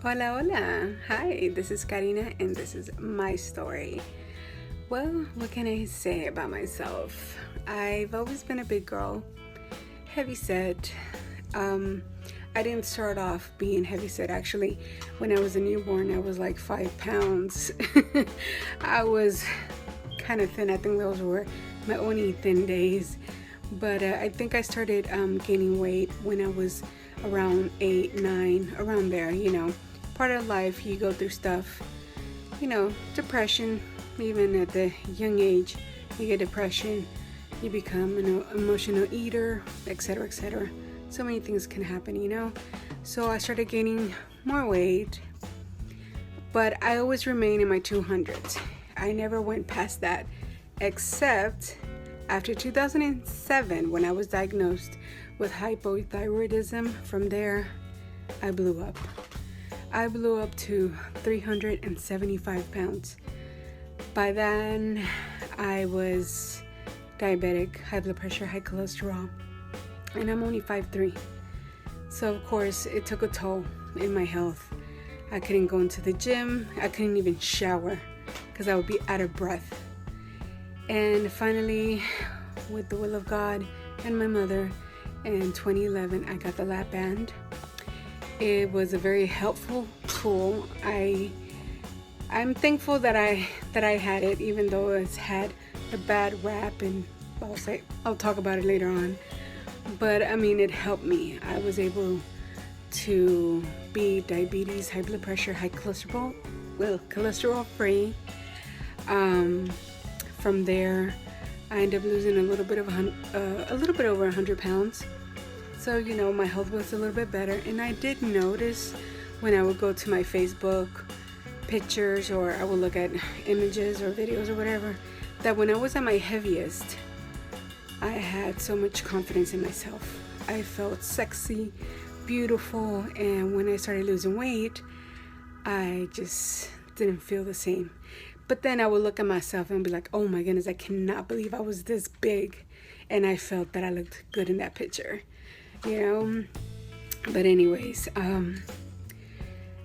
Hola, hola. Hi, this is Karina, and this is my story. Well, what can I say about myself? I've always been a big girl, heavy set. Um, I didn't start off being heavy set. Actually, when I was a newborn, I was like 5 pounds. I was kind of thin. I think those were my only thin days. But I think I started gaining weight when I was around 8, 9, around there. Part of life, you go through stuff, depression. Even at the young age, you get depression, you become an emotional eater, etc., etc. So many things can happen. So I started gaining more weight, but I always remain in my 200s. I never went past that, except after 2007 when I was diagnosed with hypothyroidism. From there, I blew up. I blew up to 375 pounds. By then, I was diabetic, high blood pressure, high cholesterol, and I'm only 5'3". So of course, it took a toll in my health. I couldn't go into the gym. I couldn't even shower because I would be out of breath. And finally, with the will of God and my mother, in 2011, I got the lap band. It was a very helpful tool. I'm thankful that I had it, even though it's had a bad rap, and I'll talk about it later on. But it helped me. I was able to be diabetes, high blood pressure, high cholesterol, cholesterol free. From there, I ended up losing a little bit over 100 pounds. So my health was a little bit better, and I did notice when I would go to my Facebook pictures, or I would look at images or videos or whatever, that when I was at my heaviest, I had so much confidence in myself. I felt sexy, beautiful, and when I started losing weight, I just didn't feel the same. But then I would look at myself and be like, oh my goodness, I cannot believe I was this big, and I felt that I looked good in that picture. But anyways,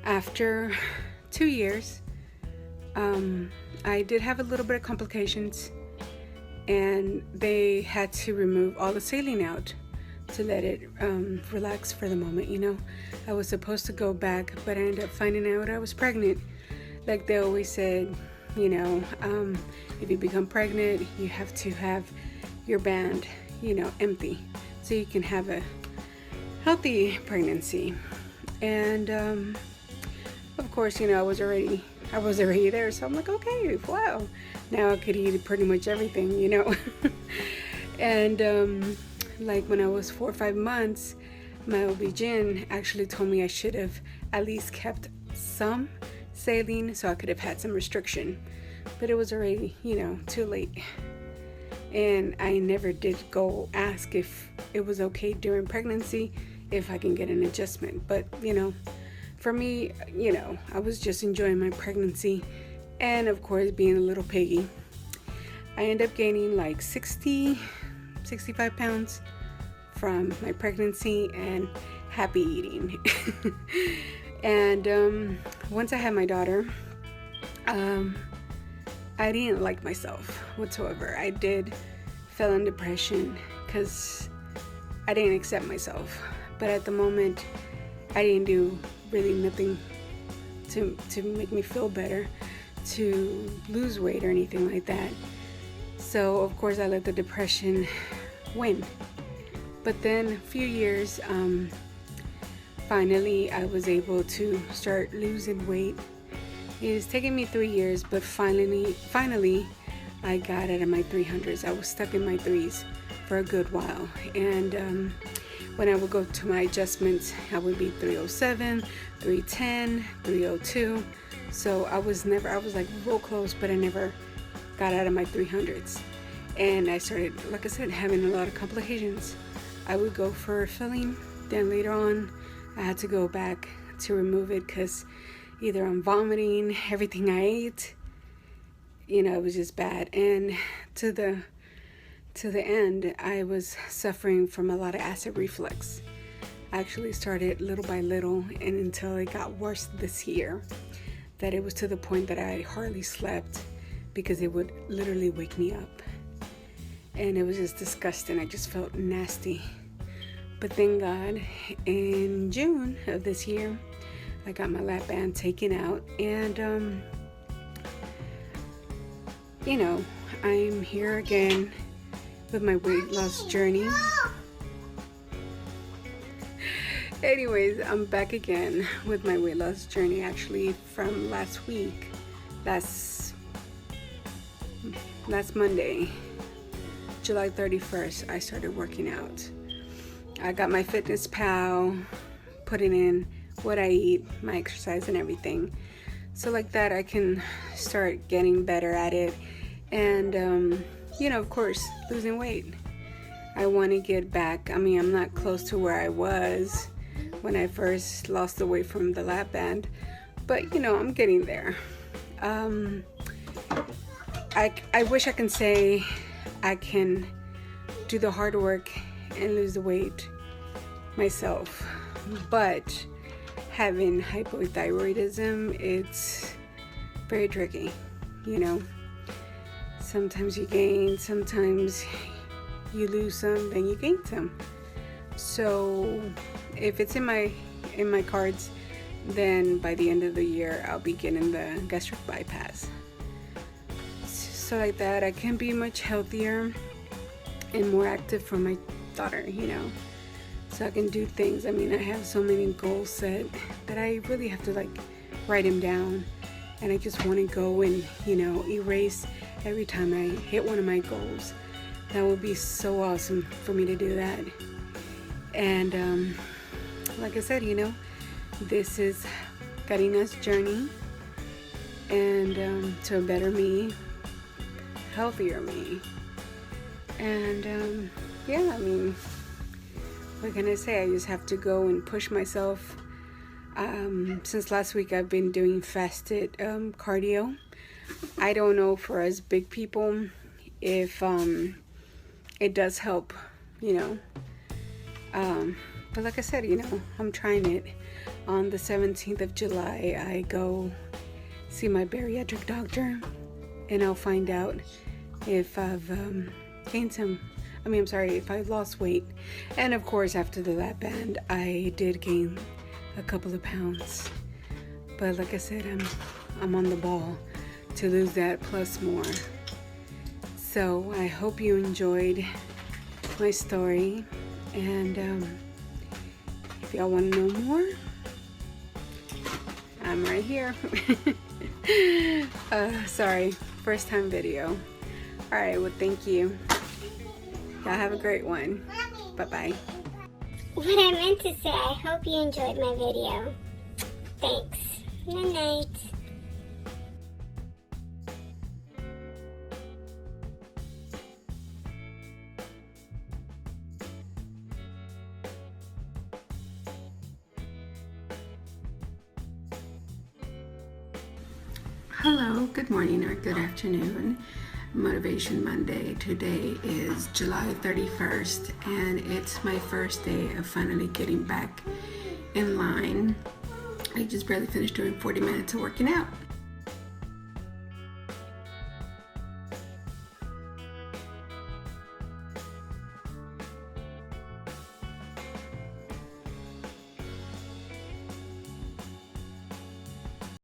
after 2 years, I did have a little bit of complications, and they had to remove all the saline out to let it relax for the moment. I was supposed to go back, but I ended up finding out I was pregnant. Like they always said, if you become pregnant, you have to have your band, empty, so you can have a healthy pregnancy. And of course, I was already there, so I'm like, okay, wow, now I could eat pretty much everything. And like when I was 4 or 5 months, my OB-GYN actually told me I should have at least kept some saline so I could have had some restriction, but it was already too late. And I never did go ask if it was okay during pregnancy if I can get an adjustment. But for me, I was just enjoying my pregnancy, and of course being a little piggy, I ended up gaining like 65 pounds from my pregnancy and happy eating. And once I had my daughter, I didn't like myself whatsoever. I did fell in depression because I didn't accept myself. But at the moment, I didn't do really nothing to make me feel better, to lose weight or anything like that. So of course I let the depression win. But then a few years, finally I was able to start losing weight. It's taken me 3 years, but finally I got out of my 300s. I was stuck in my threes for a good while. And when I would go to my adjustments, I would be 307, 310, 302. So I was like real close, but I never got out of my 300s. And I started, like I said, having a lot of complications. I would go for filling, then later on I had to go back to remove it because either I'm vomiting everything I ate, it was just bad. And to the end, I was suffering from a lot of acid reflux. actually started little by little, and until it got worse this year, that it was to the point that I hardly slept because it would literally wake me up. And it was just disgusting. I just felt nasty. But thank God, in June of this year, I got my lap band taken out, and I'm here again with my weight loss journey. Anyways, I'm back again with my weight loss journey, actually from last week. Last Monday, July 31st, I started working out. I got my Fitness Pal, putting in what I eat, my exercise and everything. So like that, I can start getting better at it. And, of course, losing weight. I want to get back. I mean, I'm not close to where I was when I first lost the weight from the lap band, but I'm getting there. I wish I can say I can do the hard work and lose the weight myself, but having hypothyroidism, it's very tricky. Sometimes you gain, sometimes you lose some, then you gain some. So if it's in my cards, then by the end of the year I'll be getting the gastric bypass. So like that, I can be much healthier and more active for my daughter, so I can do things. I mean, I have so many goals set that I really have to write them down, and I just want to go and erase every time I hit one of my goals. That would be so awesome for me to do that. And like I said, this is Karina's journey, and to a better me, healthier me. And what can I say? I just have to go and push myself. Since last week, I've been doing fasted cardio. I don't know for us big people if it does help, but like I said, I'm trying it. On the 17th of July, I go see my bariatric doctor, and I'll find out if I've if I've lost weight. And of course, after the lap band, I did gain a couple of pounds. But like I said, I'm on the ball to lose that plus more. So I hope you enjoyed my story, and if y'all want to know more, I'm right here. Sorry, first time video. Alright, well, thank you. Y'all have a great one. Bye-bye. What I meant to say, I hope you enjoyed my video. Thanks. Good night. Hello, good morning or good afternoon. Motivation Monday. Today is July 31st, and it's my first day of finally getting back in line. I just barely finished doing 40 minutes of working out.